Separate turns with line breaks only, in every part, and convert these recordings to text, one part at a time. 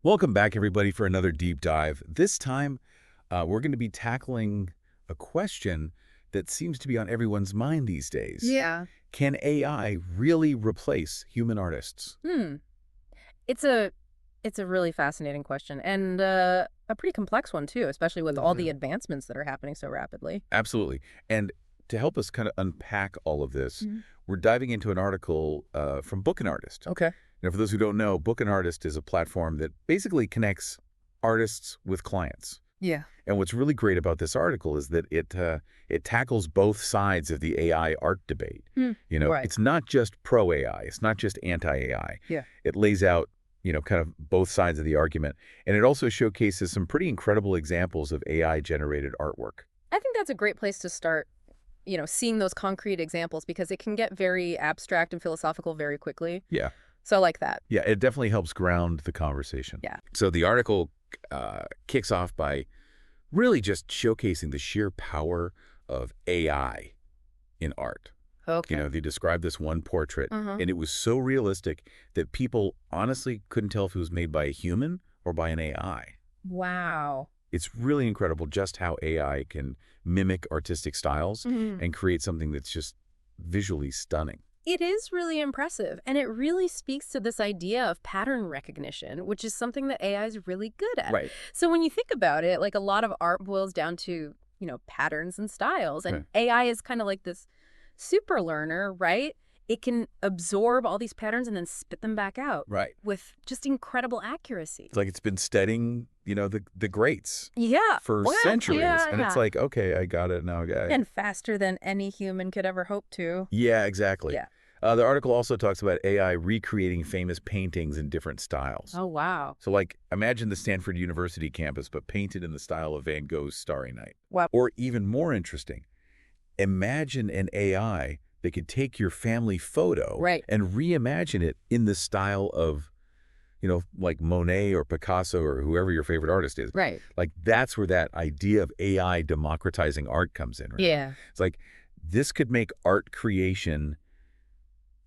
Welcome back, everybody, for another deep dive. This time, we're going to be tackling a question that seems to be on everyone's mind these days.
Yeah.
Can AI really replace human artists?
Hmm. It's a it's a really fascinating question and a pretty complex one too, especially with all the advancements that are happening so rapidly.
Absolutely. And to help us kind of unpack all of this,
Mhm.
we're diving into an article from Book and Artist.
Okay.
Now, for those who don't know, Book and Artist is a platform that basically connects artists with clients.
Yeah.
And what's really great about this article is that it tackles both sides of the AI art debate.
Hmm. Right.
It's not just pro AI, it's not just anti AI.
Yeah.
It lays out, kind of both sides of the argument, and it also showcases some pretty incredible examples of AI generated artwork.
I think that's a great place to start, seeing those concrete examples because it can get very abstract and philosophical very quickly.
Yeah,
So I like that.
yeah, it definitely helps ground the conversation.
Yeah.
So the article kicks off by really just showcasing the sheer power of AI in art.
Okay.
They described this one portrait,
Uh-huh.
and it was so realistic that people honestly couldn't tell if it was made by a human or by an AI.
Wow.
It's really incredible just how AI can mimic artistic styles
Mhm.
and create something that's just visually stunning.
It is really impressive, and it really speaks to this idea of pattern recognition, which is something that AI is really good at.
Right.
So when you think about it, like a lot of art boils down to, patterns and styles, and
Right.
AI is kind of like this super learner, right? It can absorb all these patterns and then spit them back out
Right.
with just incredible accuracy.
It's like it's been studying, the greats
Yeah.
for
Well,
centuries. And it's
yeah.
like, okay, I got it now.
And faster than any human could ever hope to.
Yeah, exactly.
Yeah.
The article also talks about AI recreating famous paintings in different styles.
Oh, wow.
So, like, imagine the Stanford University campus, but painted in the style of Van Gogh's Starry Night.
Wow.
Or even more interesting, imagine an AI that could take your family photo
Right.
and reimagine it in the style of, like Monet or Picasso or whoever your favorite artist is.
Right.
Like, that's where that idea of AI democratizing art comes in, right?
Yeah.
It's like this could make art creation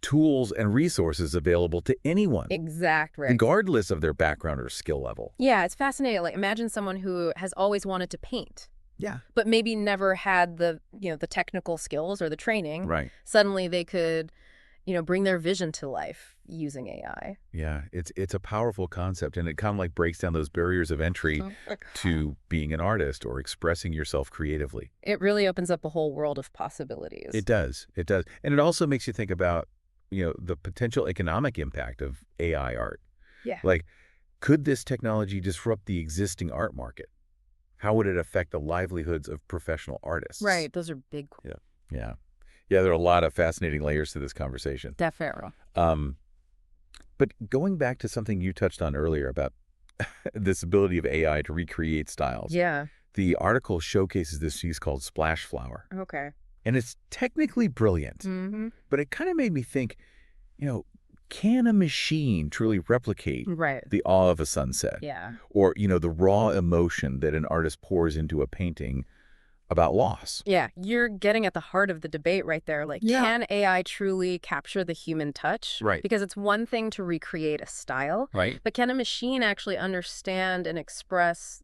tools and resources available to anyone,
Exact, right.
regardless of their background or skill level.
Yeah, it's fascinating. Like, imagine someone who has always wanted to paint,
Yeah.
but maybe never had the technical skills or the training.
Right.
Suddenly they could, bring their vision to life using AI.
Yeah. It's a powerful concept, and it kind of like breaks down those barriers of entry to being an artist or expressing yourself creatively.
It really opens up a whole world of possibilities.
It does. It does. And it also makes you think about, the potential economic impact of AI art.
Yeah.
Like, could this technology disrupt the existing art market? How would it affect the livelihoods of professional artists?
Right. Those are big,
Yeah. Yeah. Yeah, there are a lot of fascinating layers to this conversation.
definitely.
Um, but going back to something you touched on earlier about this ability of AI to recreate styles,
Yeah.
the article showcases this piece called Splash Flower.
Okay.
And it's technically brilliant,
Mm-hmm.
but it kind of made me think, can a machine truly replicate
Right.
the awe of a sunset?
Yeah.
Or, the raw emotion that an artist pours into a painting about loss?
Yeah, you're getting at the heart of the debate right there. Like,
Yeah.
can AI truly capture the human touch?
Right.
Because it's one thing to recreate a style,
Right.
but can a machine actually understand and express,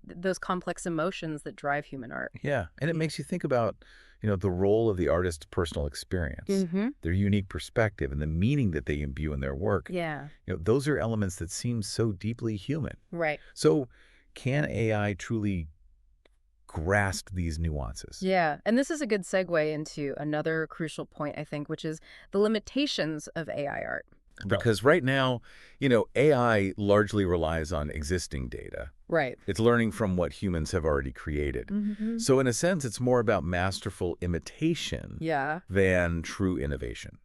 those complex emotions that drive human art?
Yeah. And it makes you think about, the role of the artist's personal experience,
Mm-hmm.
their unique perspective, and the meaning that they imbue in their work.
Yeah,
Those are elements that seem so deeply human.
right.
So can AI truly grasp these nuances?
Yeah, and this is a good segue into another crucial point, I think, which is the limitations of AI art.
Because right now, AI largely relies on existing data.
Right.
It's learning from what humans have already created.
Mm-hmm.
So in a sense, it's more about masterful imitation
Yeah.
than true innovation.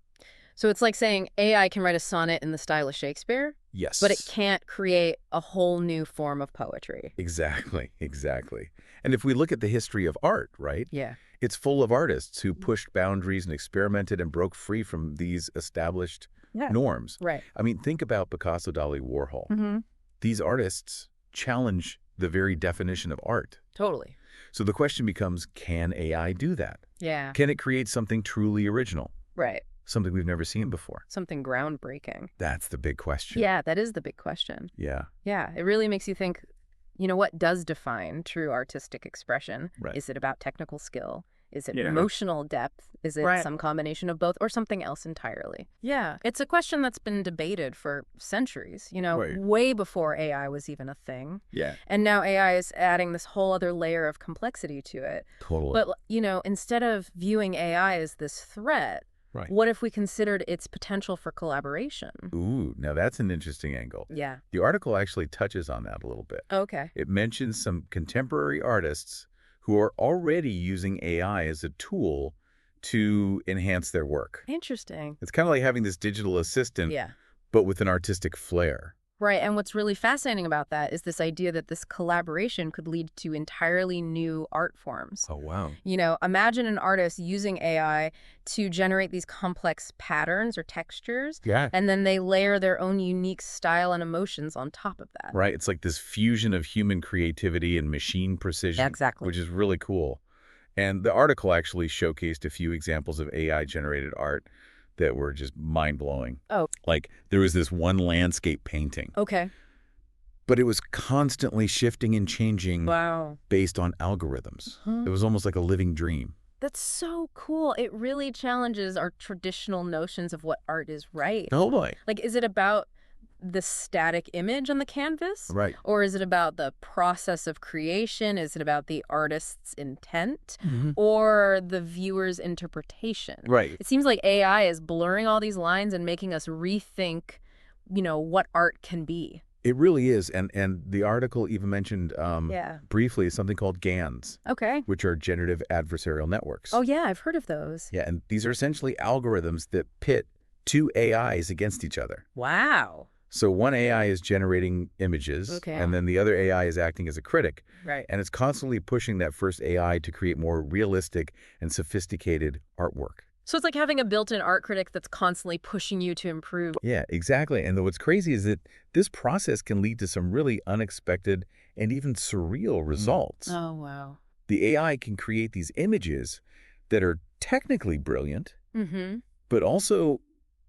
So it's like saying AI can write a sonnet in the style of Shakespeare,
Yes.
but it can't create a whole new form of poetry.
Exactly, exactly. And if we look at the history of art, right,
Yeah.
it's full of artists who pushed boundaries and experimented and broke free from these established
Yeah.
norms.
Right.
I mean, think about Picasso, Dali, Warhol.
Mm-hmm.
These artists challenge the very definition of art.
Totally.
So the question becomes, can AI do that?
Yeah.
Can it create something truly original?
Right.
something we've never seen before?
Something groundbreaking.
That's the big question.
Yeah, that is the big question.
Yeah.
Yeah, it really makes you think, what does define true artistic expression?
Right.
Is it about technical skill? Is it
Yeah.
emotional depth? Is it
Right.
some combination of both or something else entirely? Yeah, it's a question that's been debated for centuries,
Right.
way before AI was even a thing.
Yeah.
And now AI is adding this whole other layer of complexity to it.
Totally.
But, instead of viewing AI as this threat,
Right.
what if we considered its potential for collaboration?
Ooh, now that's an interesting angle.
Yeah.
The article actually touches on that a little bit.
Okay.
It mentions some contemporary artists who are already using AI as a tool to enhance their work.
Interesting.
It's kind of like having this digital assistant,
Yeah.
but with an artistic flair.
Right. And what's really fascinating about that is this idea that this collaboration could lead to entirely new art forms.
Oh, wow.
Imagine an artist using AI to generate these complex patterns or textures,
Yeah.
and then they layer their own unique style and emotions on top of that.
Right. It's like this fusion of human creativity and machine precision.
Exactly.
Which is really cool. And the article actually showcased a few examples of AI-generated art that were just mind-blowing.
Oh.
Like, there was this one landscape painting,
Okay.
but it was constantly shifting and changing
Wow.
based on algorithms.
Huh.
It was almost like a living dream.
That's so cool. It really challenges our traditional notions of what art is, right?
Totally.
Like, is it about the static image on the canvas?
Right.
Or is it about the process of creation? Is it about the artist's intent?
Mm-hmm.
Or the viewer's interpretation?
Right.
It seems like AI is blurring all these lines and making us rethink, what art can be.
It really is. And the article even mentioned
Yeah.
briefly something called GANs,
Okay.
which are generative adversarial networks.
Oh, yeah, I've heard of those.
Yeah, and these are essentially algorithms that pit two AIs against each other.
Wow.
So one AI is generating images,
Okay.
and then the other AI is acting as a critic.
Right.
And it's constantly pushing that first AI to create more realistic and sophisticated artwork.
So it's like having a built-in art critic that's constantly pushing you to improve.
Yeah, exactly. And what's crazy is that this process can lead to some really unexpected and even surreal results.
Oh, wow.
The AI can create these images that are technically brilliant,
Mm-hmm.
but also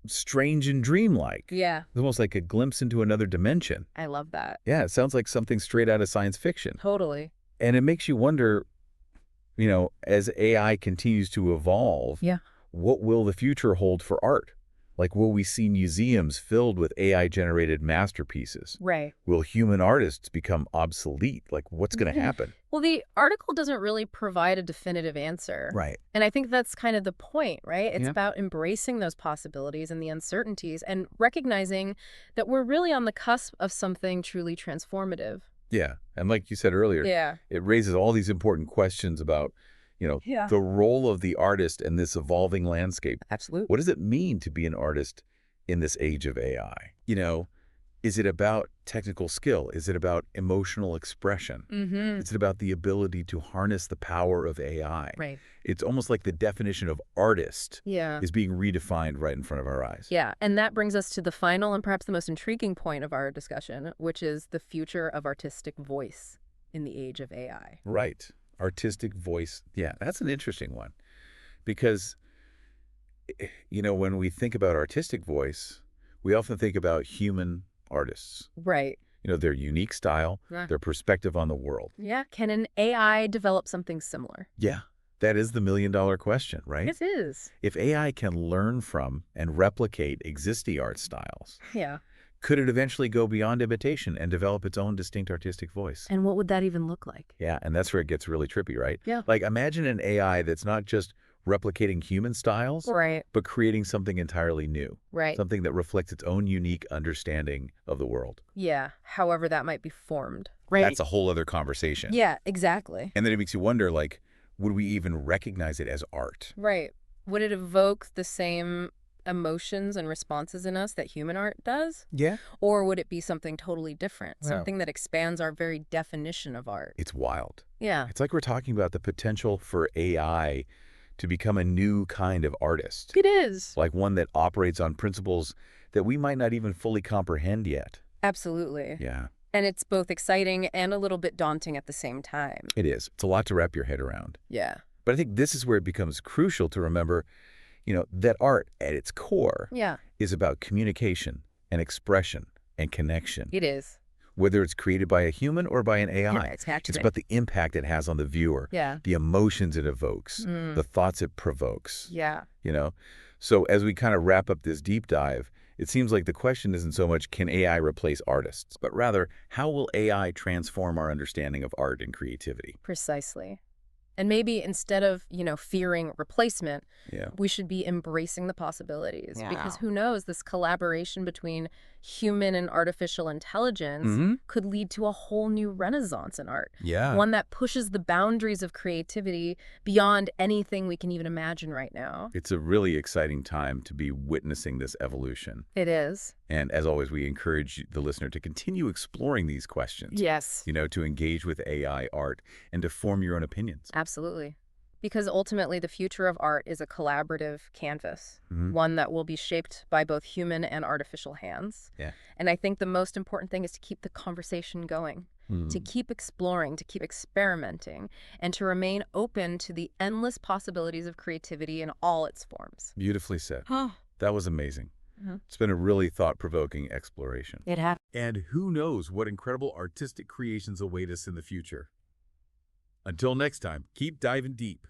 strange and dreamlike.
Yeah,
It's almost like a glimpse into another dimension.
I love that.
Yeah, it sounds like something straight out of science fiction.
Totally.
And it makes you wonder, as AI continues to evolve,
Yeah.
what will the future hold for art? Like, will we see museums filled with AI-generated masterpieces?
Right.
Will human artists become obsolete? Like, what's going to happen?
Well, the article doesn't really provide a definitive answer.
Right.
And I think that's kind of the point, right? It's
Yeah.
about embracing those possibilities and the uncertainties and recognizing that we're really on the cusp of something truly transformative.
Yeah. And like you said earlier,
Yeah.
it raises all these important questions about,
Yeah.
the role of the artist in this evolving landscape.
Absolutely.
What does it mean to be an artist in this age of AI? Is it about technical skill? Is it about emotional expression?
Mm-hmm.
Is it about the ability to harness the power of AI?
Right.
It's almost like the definition of artist
Yeah.
is being redefined right in front of our eyes.
Yeah, and that brings us to the final and perhaps the most intriguing point of our discussion, which is the future of artistic voice in the age of AI.
Right. Artistic voice. Yeah, that's an interesting one. Because, when we think about artistic voice, we often think about human artists.
Right.
Their unique style,
Yeah.
their perspective on the world.
Yeah. Can an AI develop something similar?
Yeah, that is the million-dollar question, right?
It is.
If AI can learn from and replicate existing art styles,
Yeah.
could it eventually go beyond imitation and develop its own distinct artistic voice?
And what would that even look like?
Yeah, and that's where it gets really trippy, right?
Yeah.
Like, imagine an AI that's not just replicating human styles,
Right.
but creating something entirely new,
Right.
something that reflects its own unique understanding of the world.
Yeah. However that might be formed.
That's a whole other conversation.
Yeah, exactly.
And then it makes you wonder, like, would we even recognize it as art?
Right. Would it evoke the same emotions and responses in us that human art does?
Yeah.
Or would it be something totally different?
Wow.
Something that expands our very definition of art?
It's wild.
Yeah.
It's like we're talking about the potential for AI to become a new kind of artist,
It is.
like one that operates on principles that we might not even fully comprehend yet.
Absolutely.
Yeah,
And it's both exciting and a little bit daunting at the same time.
it is. It's a lot to wrap your head around.
Yeah.
But I think this is where it becomes crucial to remember, that art at its core
Yeah,
is about communication and expression and connection.
it is.
Whether it's created by a human or by an
Yeah,
AI,
it's actually.
it's about the impact it has on the viewer,
Yeah.
the emotions it evokes,
Mm,
the thoughts it provokes.
yeah.
you know? So as we kind of wrap up this deep dive, it seems like the question isn't so much can AI replace artists, but rather how will AI transform our understanding of art and creativity?
Precisely. And maybe instead of, fearing replacement,
Yeah.
we should be embracing the possibilities. Because
Yeah.
who knows, this collaboration between human and artificial intelligence
Mm-hmm.
could lead to a whole new renaissance in art.
Yeah.
One that pushes the boundaries of creativity beyond anything we can even imagine right now.
It's a really exciting time to be witnessing this evolution.
It is.
And as always, we encourage the listener to continue exploring these questions.
Yes.
To engage with AI art and to form your own opinions.
Absolutely. Because ultimately, the future of art is a collaborative canvas,
Mhm.
one that will be shaped by both human and artificial hands.
Yeah.
And I think the most important thing is to keep the conversation going, to keep exploring, to keep experimenting, and to remain open to the endless possibilities of creativity in all its forms.
Beautifully said.
Oh,
That was amazing.
Mhm.
It's been a really thought-provoking exploration.
it happened.
And who knows what incredible artistic creations await us in the future. Until next time, keep diving deep.